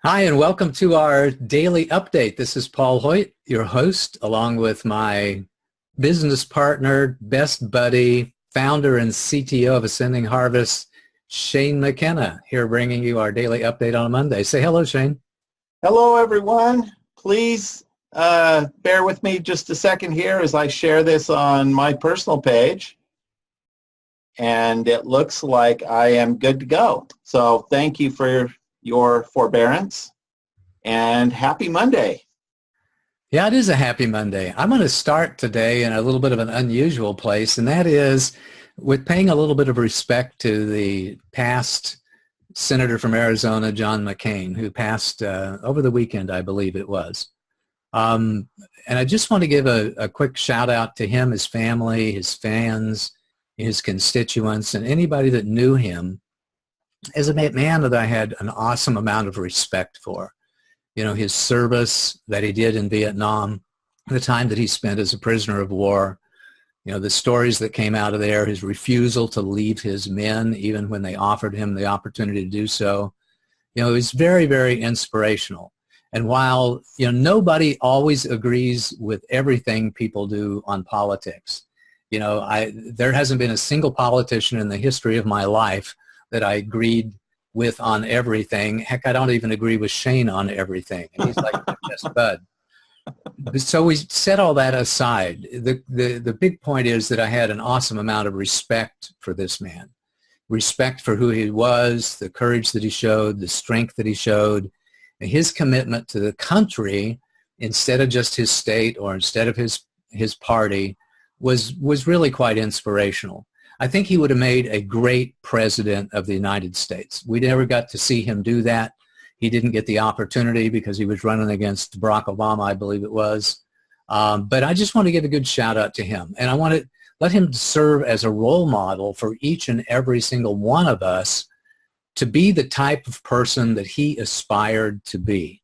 Hi, and welcome to our daily update. This is Paul Hoyt, your host, along with my business partner, best buddy, founder and CTO of Ascending Harvest, Shane McKenna, here bringing you our daily update on a Monday. Say hello, Shane. Hello, everyone. Please bear with me just a second here as I share this on my personal page. And it looks like I am good to go. So thank you for your forbearance and happy Monday. Yeah, it is a happy Monday. I'm going to start today in a little bit of an unusual place, and that is with paying a little bit of respect to the past Senator from Arizona, John McCain, who passed over the weekend, I believe it was. And I just want to give a quick shout out to him, his family, his fans, his constituents, and anybody that knew him as a man that I had an awesome amount of respect for. You know, his service that he did in Vietnam, the time that he spent as a prisoner of war, you know, the stories that came out of there, his refusal to leave his men even when they offered him the opportunity to do so. You know, it was very, very inspirational. And while, you know, nobody always agrees with everything people do on politics, you know, there hasn't been a single politician in the history of my life that I agreed with on everything. Heck, I don't even agree with Shane on everything. And he's like my best bud. So we set all that aside. The big point is that I had an awesome amount of respect for this man. Respect for who he was, the courage that he showed, the strength that he showed, and his commitment to the country instead of just his state or instead of his party was really quite inspirational. I think he would have made a great president of the United States. We never got to see him do that. He didn't get the opportunity because he was running against Barack Obama, I believe it was. But I just want to give a good shout out to him. And I want to let him serve as a role model for each and every single one of us to be the type of person that he aspired to be.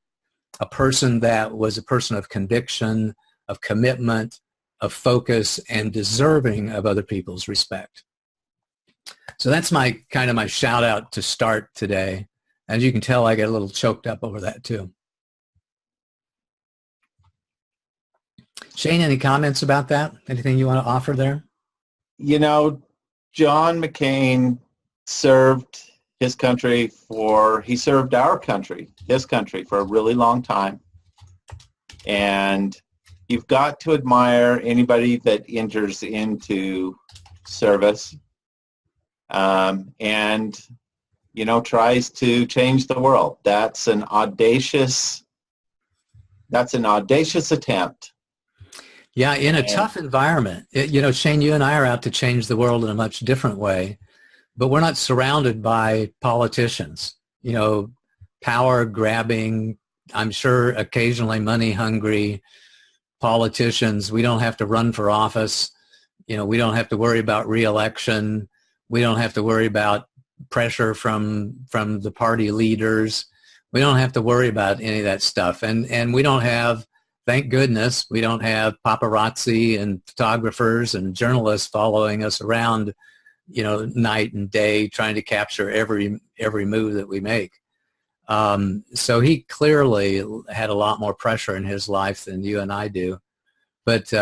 A person that was a person of conviction, of commitment, of focus, and deserving of other people's respect. So that's my kind of my shout out to start today. As you can tell, I get a little choked up over that too. Shane, any comments about that? Anything you want to offer there? You know, John McCain served his country he served our country, his country, for a really long time. And you've got to admire anybody that enters into service and, you know, tries to change the world. That's an audacious attempt. Yeah, in a tough environment. You know, Shane, you and I are out to change the world in a much different way, but we're not surrounded by politicians, you know, power grabbing, I'm sure occasionally money hungry politicians. We don't have to run for office. You know, we don't have to worry about re-election. We don't have to worry about pressure from the party leaders. We don't have to worry about any of that stuff. And we don't have, thank goodness, we don't have paparazzi and photographers and journalists following us around, you know, night and day trying to capture every move that we make. So he clearly had a lot more pressure in his life than you and I do. But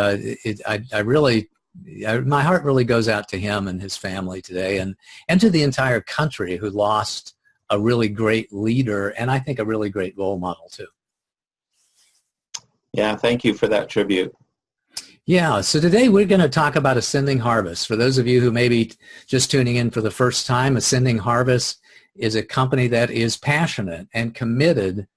my heart really goes out to him and his family today, and to the entire country who lost a really great leader and I think a really great role model too. Yeah, thank you for that tribute. Yeah, so today we're going to talk about Ascending Harvest. For those of you who may be just tuning in for the first time, Ascending Harvest is a company that is passionate and committed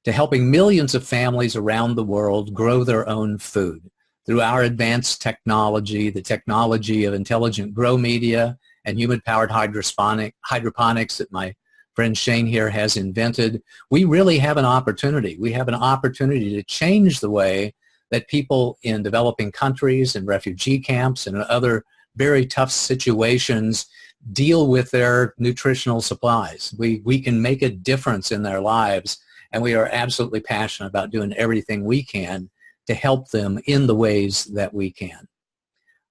to helping millions of families around the world grow their own food through our advanced technology, the technology of intelligent grow media and human-powered hydroponics that my friend Shane here has invented. We really have an opportunity. We have an opportunity to change the way that people in developing countries and refugee camps and other very tough situations deal with their nutritional supplies. We can make a difference in their lives, and we are absolutely passionate about doing everything we can to help them in the ways that we can.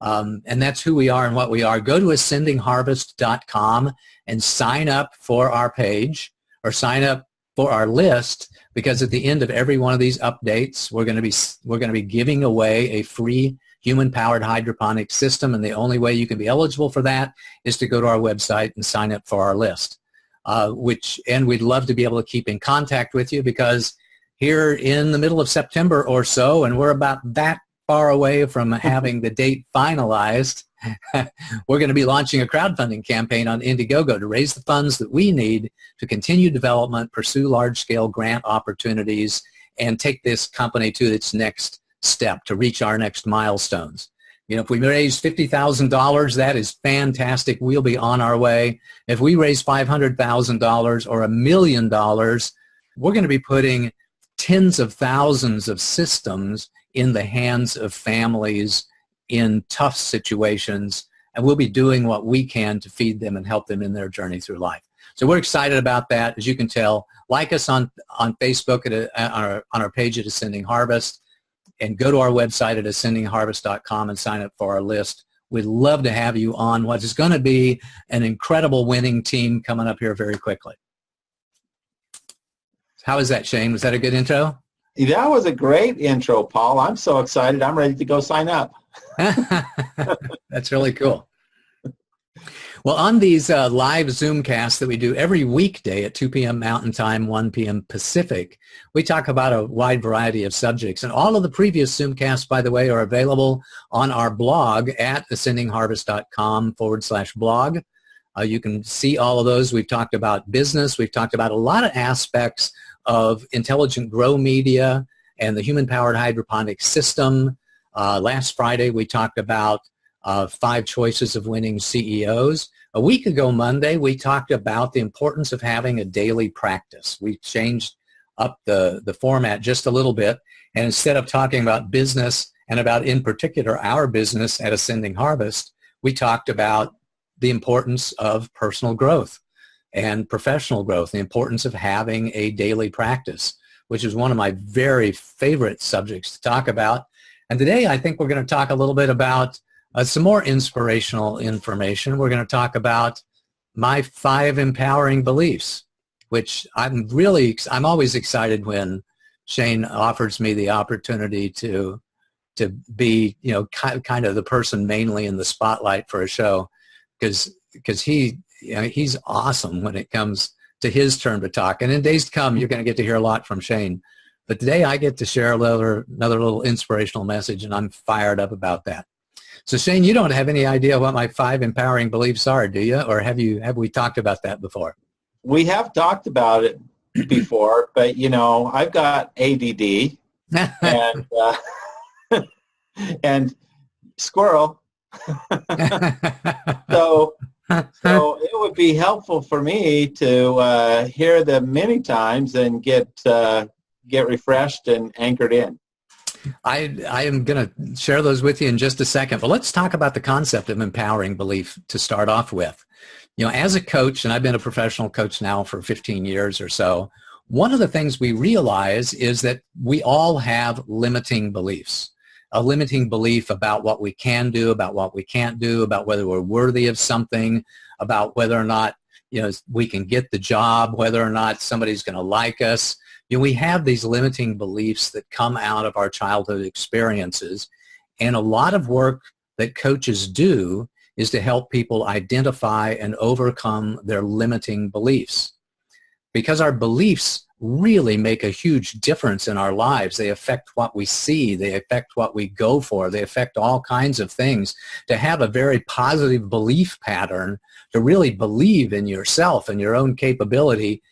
And that's who we are and what we are. Go to ascendingharvest.com and sign up for our page, or sign up for our list, because at the end of every one of these updates, we're going to be giving away a free human-powered hydroponic system, and the only way you can be eligible for that is to go to our website and sign up for our list. And we'd love to be able to keep in contact with you, because here in the middle of September or so, and we're about that far away from having the date finalized, we're going to be launching a crowdfunding campaign on Indiegogo to raise the funds that we need to continue development, pursue large-scale grant opportunities, and take this company to its next step to reach our next milestones. You know, if we raise $50,000, that is fantastic. We'll be on our way. If we raise $500,000 or $1 million, we're going to be putting tens of thousands of systems in the hands of families in tough situations, and we'll be doing what we can to feed them and help them in their journey through life. So we're excited about that. As you can tell, like us on Facebook on our page at Ascending Harvest, and go to our website at ascendingharvest.com and sign up for our list. We'd love to have you on what is going to be an incredible winning team coming up here very quickly. How is that, Shane? Was that a good intro? That was a great intro, Paul. I'm so excited. I'm ready to go sign up. That's really cool. Well, on these live Zoomcasts that we do every weekday at 2 p.m. Mountain Time, 1 p.m. Pacific, we talk about a wide variety of subjects. And all of the previous Zoomcasts, by the way, are available on our blog at ascendingharvest.com/blog. You can see all of those. We've talked about business. We've talked about a lot of aspects of intelligent grow media and the human-powered hydroponic system. Last Friday, we talked about 5 choices of winning CEOs. A week ago, Monday, we talked about the importance of having a daily practice. We changed up the format just a little bit, and instead of talking about business and about, in particular, our business at Ascending Harvest, we talked about the importance of personal growth and professional growth, the importance of having a daily practice, which is one of my very favorite subjects to talk about. And today, I think we're going to talk a little bit about some more inspirational information. We're going to talk about my 5 empowering beliefs, which I'm always excited when Shane offers me the opportunity to be, you know, kind of the person mainly in the spotlight for a show, because he's awesome when it comes to his turn to talk. And in days to come, you're going to get to hear a lot from Shane. But today I get to share another little inspirational message, and I'm fired up about that. So Shane, you don't have any idea what my 5 empowering beliefs are, do you? Or have we talked about that before? We have talked about it before, but, you know, I've got ADD and, and squirrel. So it would be helpful for me to hear them many times and get refreshed and anchored in. I am going to share those with you in just a second, but let's talk about the concept of empowering belief to start off with. You know, as a coach, and I've been a professional coach now for 15 years or so, one of the things we realize is that we all have limiting beliefs. A limiting belief about what we can do, about what we can't do, about whether we're worthy of something, about whether or not, you know, we can get the job, whether or not somebody's going to like us. You know, we have these limiting beliefs that come out of our childhood experiences, and a lot of work that coaches do is to help people identify and overcome their limiting beliefs. Because our beliefs really make a huge difference in our lives. They affect what we see. They affect what we go for. They affect all kinds of things. To have a very positive belief pattern, to really believe in yourself and your own capability,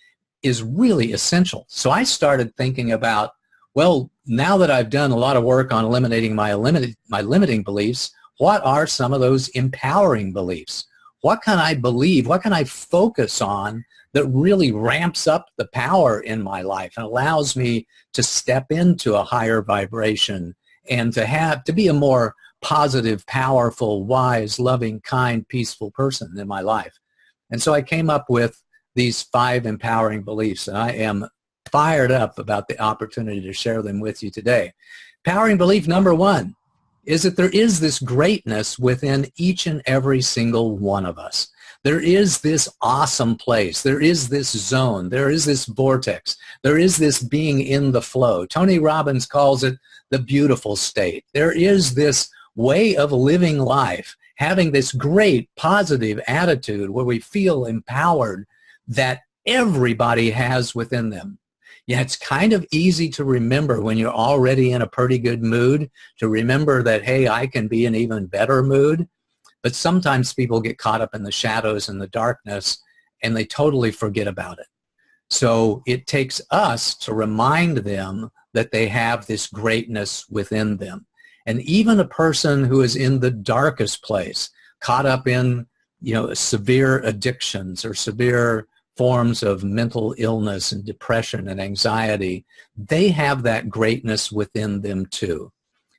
is really essential. So I started thinking about, well, now that I've done a lot of work on eliminating my limiting beliefs, what are some of those empowering beliefs? What can I believe? What can I focus on that really ramps up the power in my life and allows me to step into a higher vibration and to be a more positive, powerful, wise, loving, kind, peaceful person in my life? And so I came up with these 5 empowering beliefs, and I am fired up about the opportunity to share them with you today. Empowering belief number 1 is that there is this greatness within each and every single one of us. There is this awesome place. There is this zone. There is this vortex. There is this being in the flow. Tony Robbins calls it the beautiful state. There is this way of living life, having this great positive attitude where we feel empowered that everybody has within them. Yeah, it's kind of easy to remember when you're already in a pretty good mood, to remember that, hey, I can be in an even better mood. But sometimes people get caught up in the shadows and the darkness, and they totally forget about it. So it takes us to remind them that they have this greatness within them. And even a person who is in the darkest place, caught up in, severe addictions or severe forms of mental illness and depression and anxiety, they have that greatness within them too.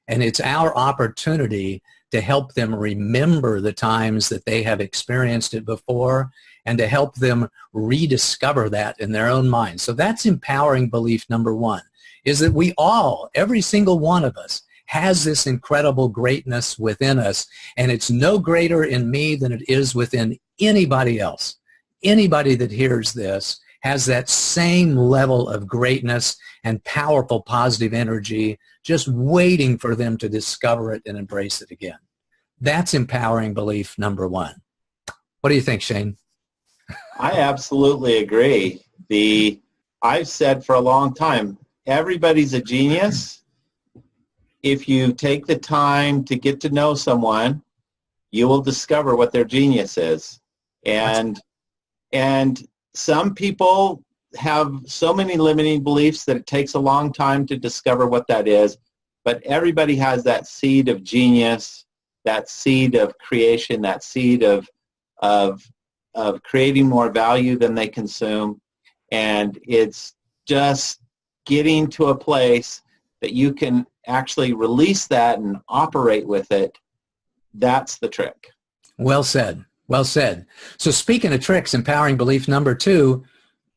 And it's our opportunity to help them remember the times that they have experienced it before and to help them rediscover that in their own minds. So that's empowering belief number one, is that we all, every single one of us, has this incredible greatness within us, and it's no greater in me than it is within anybody else. Anybody that hears this has that same level of greatness and powerful positive energy just waiting for them to discover it and embrace it again. That's empowering belief number one. What do you think, Shane? I absolutely agree. I've said for a long time, everybody's a genius. If you take the time to get to know someone, you will discover what their genius is. And some people have so many limiting beliefs that it takes a long time to discover what that is. But everybody has that seed of genius, that seed of creation, that seed of creating more value than they consume. And it's just getting to a place that you can actually release that and operate with it. That's the trick. Well said. Well said. So speaking of tricks, empowering belief number two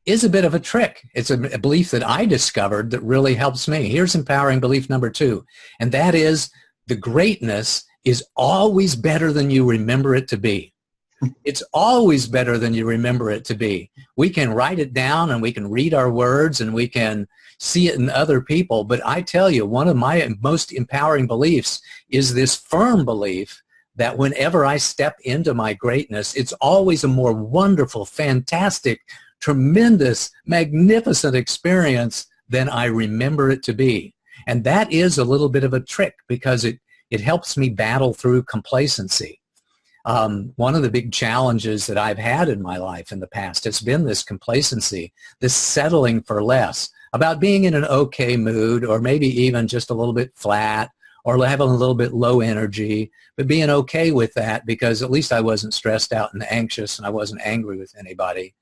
is a bit of a trick. It's a belief that I discovered that really helps me. Here's empowering belief number two, and that is the greatness is always better than you remember it to be. It's always better than you remember it to be. We can write it down and we can read our words and we can see it in other people. But I tell you, one of my most empowering beliefs is this firm belief that whenever I step into my greatness, it's always a more wonderful, fantastic, tremendous, magnificent experience than I remember it to be. And that is a little bit of a trick because it helps me battle through complacency. One of the big challenges that I've had in my life in the past has been this complacency, this settling for less, about being in an okay mood or maybe even just a little bit flat or having a little bit low energy, but being okay with that because at least I wasn't stressed out and anxious and I wasn't angry with anybody.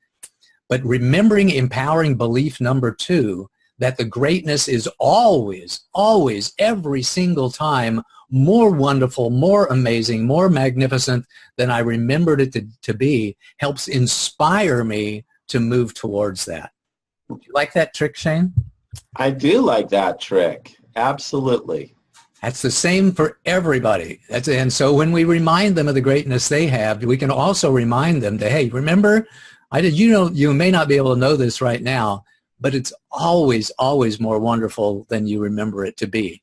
But remembering empowering belief number two, that the greatness is always, always, every single time more wonderful, more amazing, more magnificent than I remembered it to be, helps inspire me to move towards that. Do you like that trick, Shane? I do like that trick. Absolutely. That's the same for everybody. And so when we remind them of the greatness they have, we can also remind them that, hey, remember, you may not be able to know this right now, but it's always, always more wonderful than you remember it to be.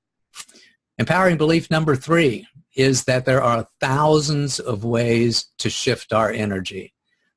Empowering belief number three is that there are thousands of ways to shift our energy.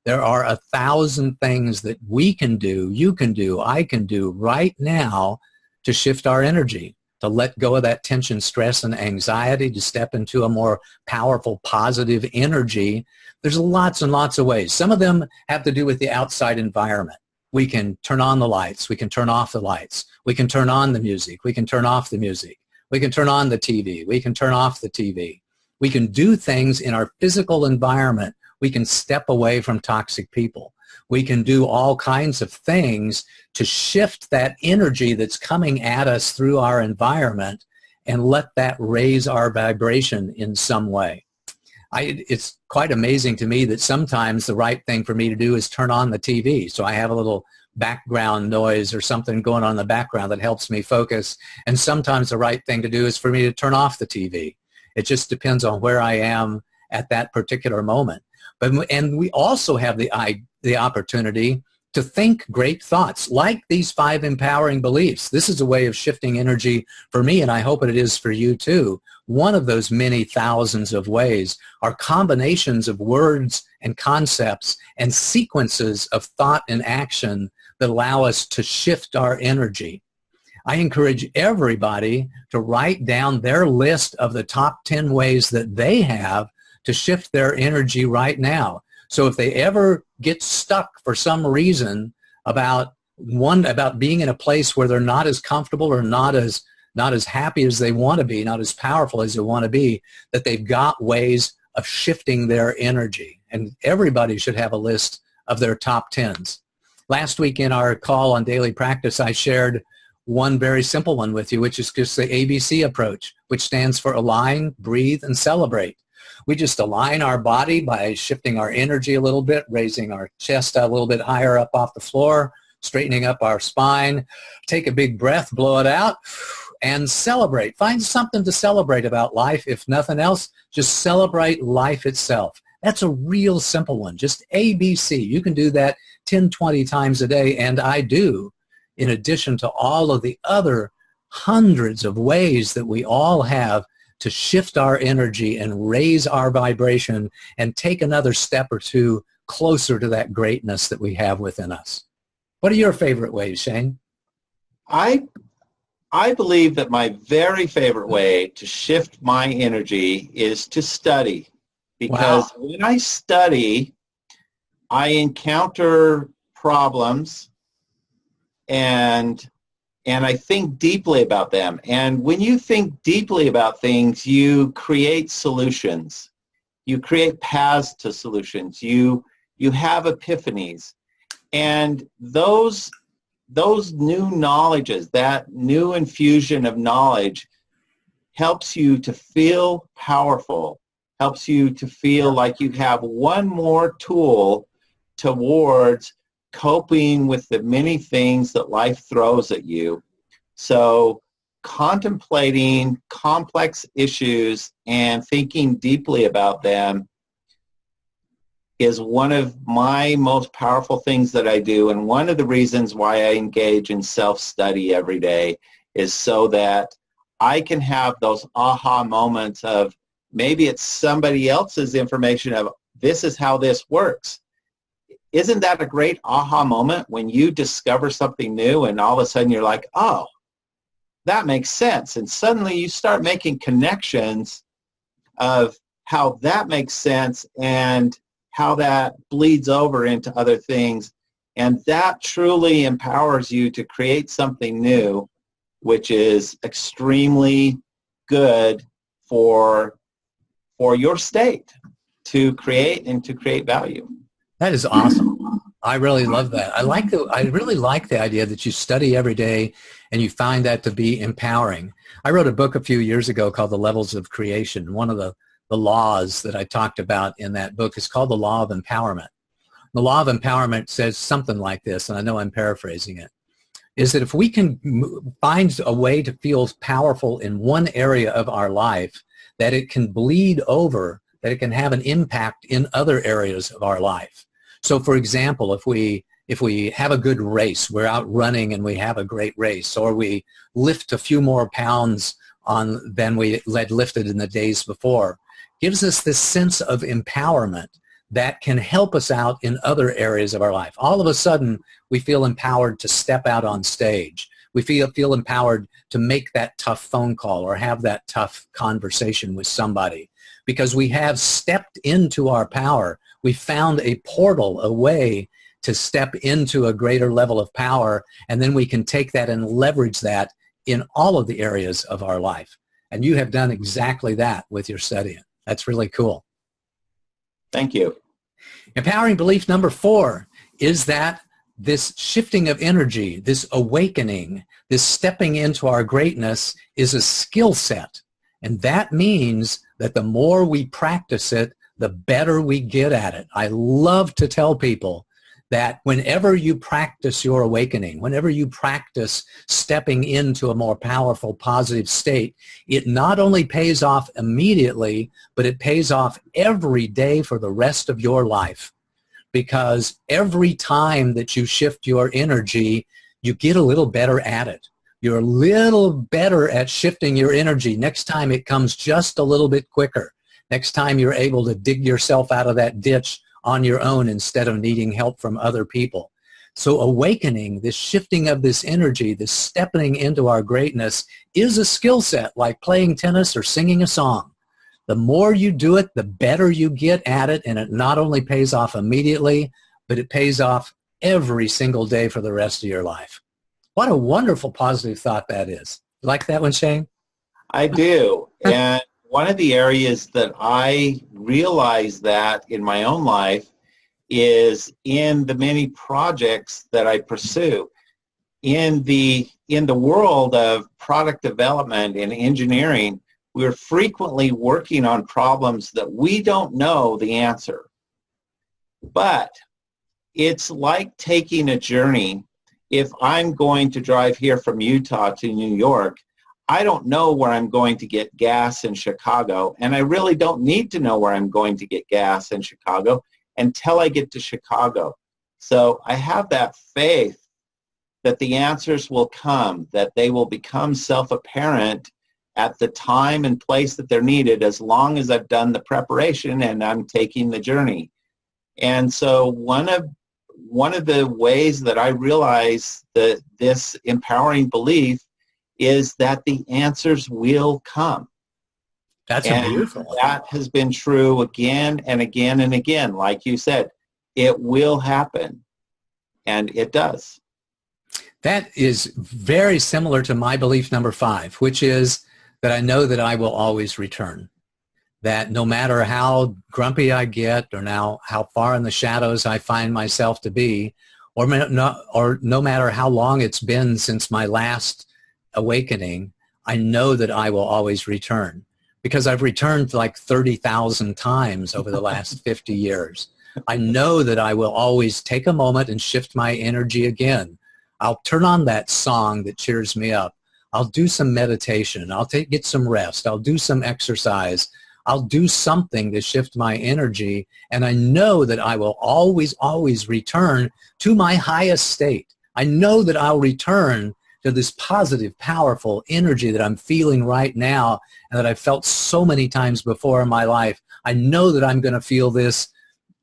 There are 1,000 things that we can do, you can do, I can do right now to shift our energy, to let go of that tension, stress, and anxiety, to step into a more powerful, positive energy. There's lots and lots of ways. Some of them have to do with the outside environment. We can turn on the lights. We can turn off the lights. We can turn on the music. We can turn off the music. We can turn on the TV. We can turn off the TV. We can do things in our physical environment. We can step away from toxic people. We can do all kinds of things to shift that energy that's coming at us through our environment and let that raise our vibration in some way. It's quite amazing to me that sometimes the right thing for me to do is turn on the TV. So I have a little background noise or something going on in the background that helps me focus. And sometimes the right thing to do is for me to turn off the TV. It just depends on where I am at that particular moment. And we also have the opportunity to think great thoughts, like these 5 empowering beliefs. This is a way of shifting energy for me, and I hope it is for you too. One of those many thousands of ways are combinations of words and concepts and sequences of thought and action that allow us to shift our energy. I encourage everybody to write down their list of the top 10 ways that they have to shift their energy right now. So if they ever get stuck for some reason about being in a place where they're not as comfortable or not as happy as they want to be, not as powerful as they want to be, that they've got ways of shifting their energy. And everybody should have a list of their top 10s. Last week in our call on daily practice, I shared one very simple one with you, which is just the ABC approach, which stands for align, breathe, and celebrate. We just align our body by shifting our energy a little bit, raising our chest a little bit higher up off the floor, straightening up our spine, take a big breath, blow it out, and celebrate. Find something to celebrate about life. If nothing else, just celebrate life itself. That's a real simple one, just ABC. You can do that 10, 20 times a day, and I do, in addition to all of the other hundreds of ways that we all have to shift our energy and raise our vibration and take another step or two closer to that greatness that we have within us. What are your favorite ways, Shane? I believe that my very favorite way to shift my energy is to study. Because when I study, I encounter problems and I think deeply about them. And when you think deeply about things, you create solutions. You create paths to solutions. You have epiphanies. And those new knowledges, that new infusion of knowledge helps you to feel powerful, helps you to feel like you have one more tool towards coping with the many things that life throws at you. So contemplating complex issues and thinking deeply about them is one of my most powerful things that I do. And one of the reasons why I engage in self-study every day is so that I can have those aha moments of maybe it's somebody else's information of this is how this works. Isn't that a great aha moment when you discover something new and all of a sudden you're like, oh, that makes sense. And suddenly you start making connections of how that makes sense and how that bleeds over into other things. And that truly empowers you to create something new, which is extremely good for your state to create and to create value. That is awesome. I really love that. I really like the idea that you study every day and you find that to be empowering. I wrote a book a few years ago called The Levels of Creation. One of the laws that I talked about in that book is called the Law of Empowerment. The Law of Empowerment says something like this, and I know I'm paraphrasing it, is that if we can find a way to feel powerful in one area of our life, that it can bleed over, that it can have an impact in other areas of our life. So for example, if we have a good race, we're out running and we have a great race, or we lift a few more pounds than we had lifted in the days before, gives us this sense of empowerment that can help us out in other areas of our life. All of a sudden, we feel empowered to step out on stage. We feel empowered to make that tough phone call or have that tough conversation with somebody because we have stepped into our power. We found a portal, a way to step into a greater level of power, and then we can take that and leverage that in all of the areas of our life. And you have done exactly that with your studying. That's really cool. Thank you. Empowering belief number 4 is that this shifting of energy, this awakening, this stepping into our greatness is a skill set. And that means that the more we practice it, the better we get at it. I love to tell people that whenever you practice your awakening, whenever you practice stepping into a more powerful, positive state, it not only pays off immediately, but it pays off every day for the rest of your life. Because every time that you shift your energy, you get a little better at it. You're a little better at shifting your energy. Next time it comes just a little bit quicker. Next time you're able to dig yourself out of that ditch on your own instead of needing help from other people. So awakening, this shifting of this energy, this stepping into our greatness is a skill set like playing tennis or singing a song. The more you do it, the better you get at it, and it not only pays off immediately, but it pays off every single day for the rest of your life. What a wonderful positive thought that is. Like that one, Shane? I do. And one of the areas that I realize that in my own life is in the many projects that I pursue. In the world of product development and engineering, we're frequently working on problems that we don't know the answer. But it's like taking a journey. If I'm going to drive here from Utah to New York, I don't know where I'm going to get gas in Chicago, and I really don't need to know where I'm going to get gas in Chicago until I get to Chicago. So I have that faith that the answers will come, that they will become self-apparent at the time and place that they're needed, as long as I've done the preparation and I'm taking the journey. And so one of the ways that I realize that this empowering belief is that the answers will come. That's beautiful. That has been true again and again and again. Like you said, it will happen, and it does. That is very similar to my belief number 5, which is that I know that I will always return. That no matter how grumpy I get, or now how far in the shadows I find myself to be, or no matter how long it's been since my last awakening, I know that I will always return, because I've returned like 30,000 times over the last 50 years. I know that I will always take a moment and shift my energy again. I'll turn on that song that cheers me up. I'll do some meditation. I'll get some rest. I'll do some exercise. I'll do something to shift my energy, and I know that I will always, always return to my highest state. I know that I'll return to this positive, powerful energy that I'm feeling right now and that I've felt so many times before in my life. I know that I'm going to feel this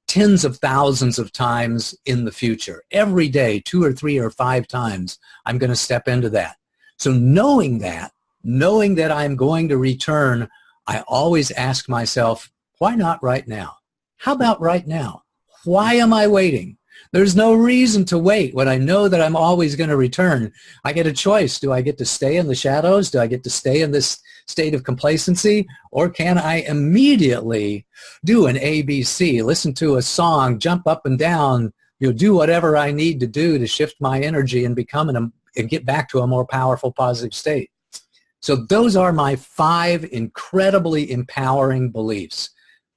tens of thousands of times in the future. Every day, 2 or 3 or 5 times, I'm going to step into that. So knowing that I'm going to return, I always ask myself, why not right now? How about right now? Why am I waiting? There's no reason to wait when I know that I'm always going to return. I get a choice. Do I get to stay in the shadows? Do I get to stay in this state of complacency? Or can I immediately do an ABC, listen to a song, jump up and down, do whatever I need to do to shift my energy and and get back to a more powerful, positive state? So those are my 5 incredibly empowering beliefs.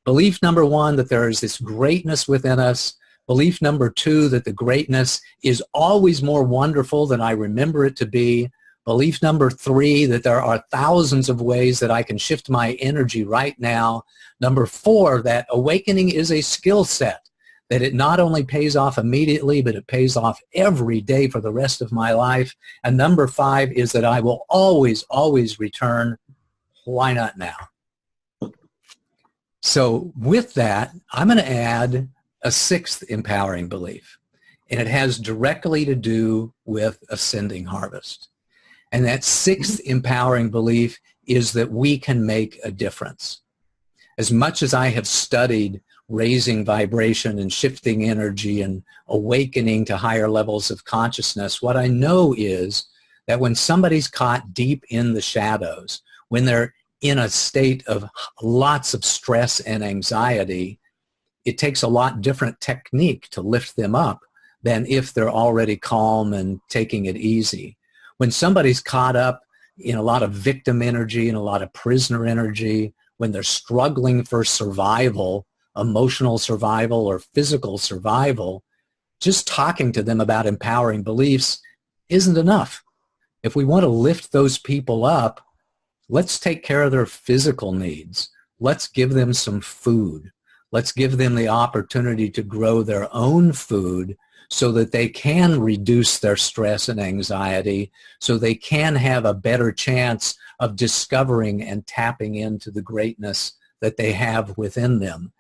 Belief number 1, that there is this greatness within us. Belief number 2, that the greatness is always more wonderful than I remember it to be. Belief number 3, that there are thousands of ways that I can shift my energy right now. Number 4, that awakening is a skill set, that it not only pays off immediately, but it pays off every day for the rest of my life. And number 5 is that I will always, always return. Why not now? So with that, I'm going to add a 6th empowering belief, and it has directly to do with ascending harvest. And that 6th empowering belief is that we can make a difference. As much as I have studied raising vibration and shifting energy and awakening to higher levels of consciousness, what I know is that when somebody's caught deep in the shadows, when they're in a state of lots of stress and anxiety, it takes a lot different technique to lift them up than if they're already calm and taking it easy. When somebody's caught up in a lot of victim energy and a lot of prisoner energy, when they're struggling for survival, emotional survival or physical survival, just talking to them about empowering beliefs isn't enough. If we want to lift those people up, let's take care of their physical needs. Let's give them some food. Let's give them the opportunity to grow their own food so that they can reduce their stress and anxiety, so they can have a better chance of discovering and tapping into the greatness that they have within them.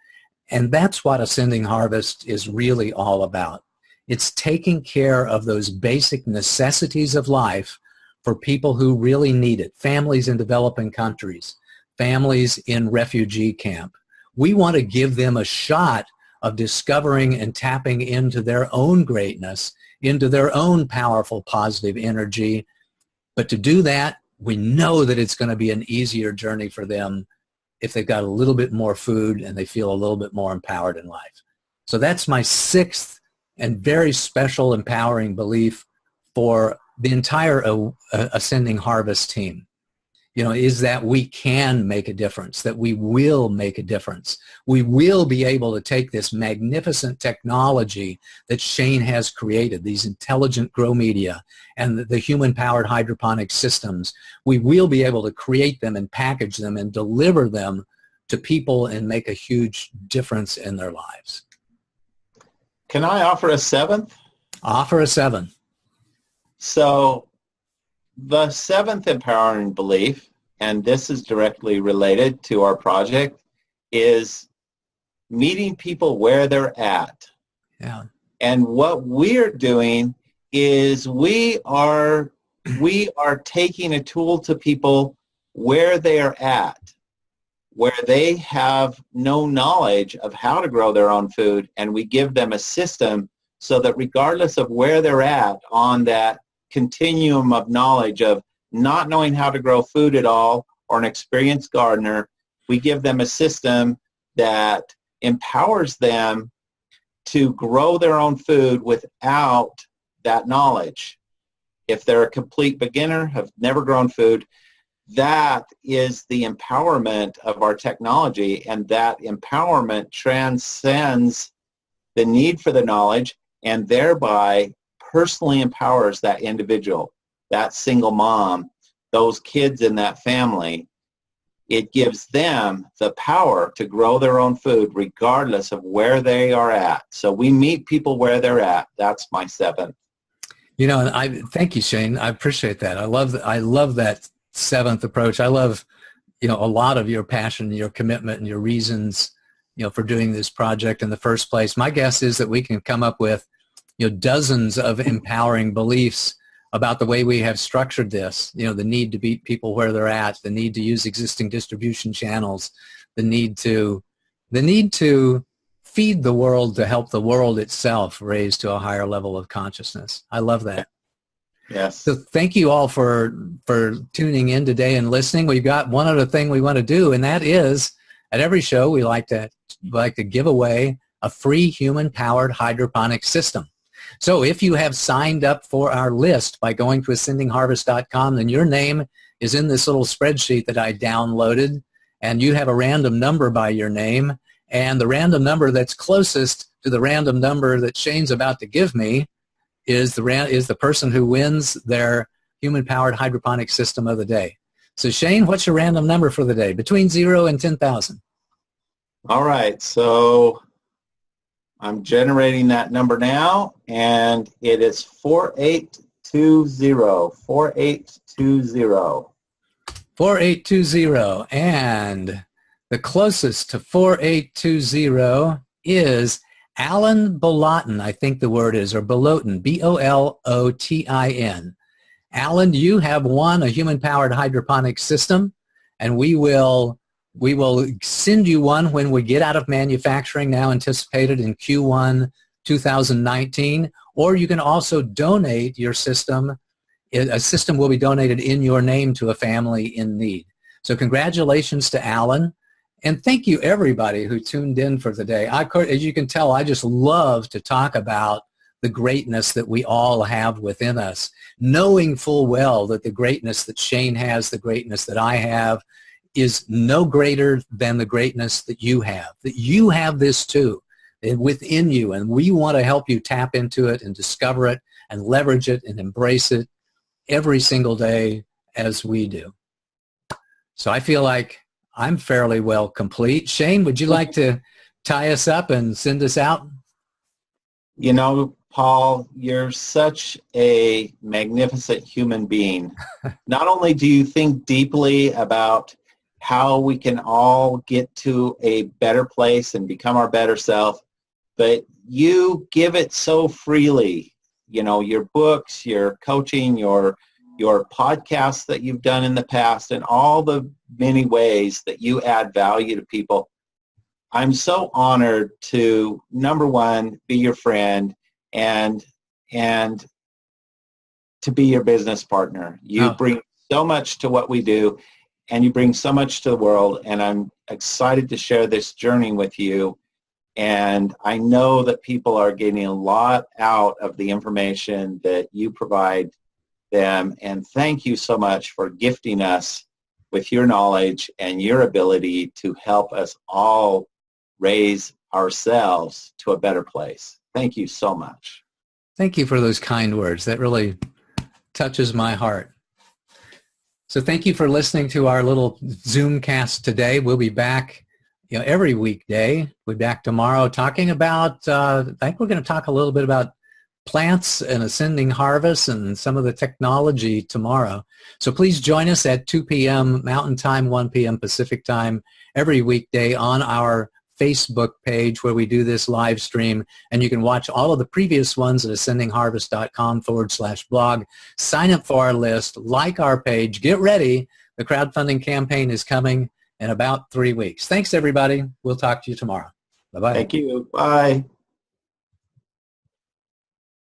And that's what Ascending Harvest is really all about. It's taking care of those basic necessities of life for people who really need it. Families in developing countries, families in refugee camp. We want to give them a shot of discovering and tapping into their own greatness, into their own powerful positive energy. But to do that, we know that it's going to be an easier journey for them if they've got a little bit more food and they feel a little bit more empowered in life. So that's my sixth and very special empowering belief for the entire Ascending Harvest team. Is that we can make a difference, that we will make a difference. We will be able to take this magnificent technology that Shane has created, these intelligent grow media and the human-powered hydroponic systems. We will be able to create them and package them and deliver them to people and make a huge difference in their lives. Can I offer a seventh? Offer a seven. So the seventh empowering belief, and this is directly related to our project, is meeting people where they're at. Yeah. And what we're doing is we are taking a tool to people where they are at, where they have no knowledge of how to grow their own food, and we give them a system so that regardless of where they're at on that continuum of knowledge of not knowing how to grow food at all or an experienced gardener, we give them a system that empowers them to grow their own food without that knowledge. If they're a complete beginner, have never grown food, that is the empowerment of our technology, and that empowerment transcends the need for the knowledge and thereby personally empowers that individual, that single mom, those kids in that family. It gives them the power to grow their own food regardless of where they are at. So we meet people where they're at. That's my seventh. I thank you, Shane. I appreciate that. I love that seventh approach. I love, a lot of your passion, your commitment, and your reasons, for doing this project in the first place. My guess is that we can come up with dozens of empowering beliefs about the way we have structured this, the need to meet people where they're at, the need to use existing distribution channels, the need to feed the world to help the world itself raise to a higher level of consciousness. I love that. Yes. So thank you all for tuning in today and listening. We've got one other thing we want to do, and that is at every show we like to give away a free human-powered hydroponic system. So if you have signed up for our list by going to ascendingharvest.com, then your name is in this little spreadsheet that I downloaded, and you have a random number by your name, and the random number that's closest to the random number that Shane's about to give me is the person who wins their human-powered hydroponic system of the day. So Shane, what's your random number for the day? Between 0 and 10,000. All right, so I'm generating that number now, and it is 4820. 4820. 4820. And the closest to 4820 is Alan Bolotin, I think the word is, or Bolotin, Bolotin. Alan, you have won a human-powered hydroponic system, and we will send you one when we get out of manufacturing, now anticipated in Q1 2019, or you can also donate your system. A system will be donated in your name to a family in need. So congratulations to Alan, and thank you everybody who tuned in for today. As you can tell, I just love to talk about the greatness that we all have within us, knowing full well that the greatness that Shane has, the greatness that I have, is no greater than the greatness that you have this too. within you, and we want to help you tap into it and discover it and leverage it and embrace it every single day as we do. So I feel like I'm fairly well complete. Shane, would you like to tie us up and send us out? You know, Paul, you're such a magnificent human being. Not only do you think deeply about how we can all get to a better place and become our better self, but you give it so freely. You know, your books, your coaching, your podcasts that you've done in the past, and all the many ways that you add value to people. I'm so honored to, number one, be your friend and to be your business partner. You bring so much to what we do, and you bring so much to the world, and I'm excited to share this journey with you. And I know that people are getting a lot out of the information that you provide them, and thank you so much for gifting us with your knowledge and your ability to help us all raise ourselves to a better place. Thank you so much. Thank you for those kind words. That really touches my heart. So thank you for listening to our little Zoomcast today. We'll be back every weekday. We'll be back tomorrow talking about, I think we're going to talk a little bit about plants and ascending harvests and some of the technology tomorrow. So please join us at 2 p.m. Mountain Time, 1 p.m. Pacific Time every weekday on our Facebook page where we do this live stream. And you can watch all of the previous ones at ascendingharvest.com/blog. Sign up for our list, like our page, get ready. The crowdfunding campaign is coming in about 3 weeks. Thanks, everybody. We'll talk to you tomorrow. Bye-bye. Thank you. Bye.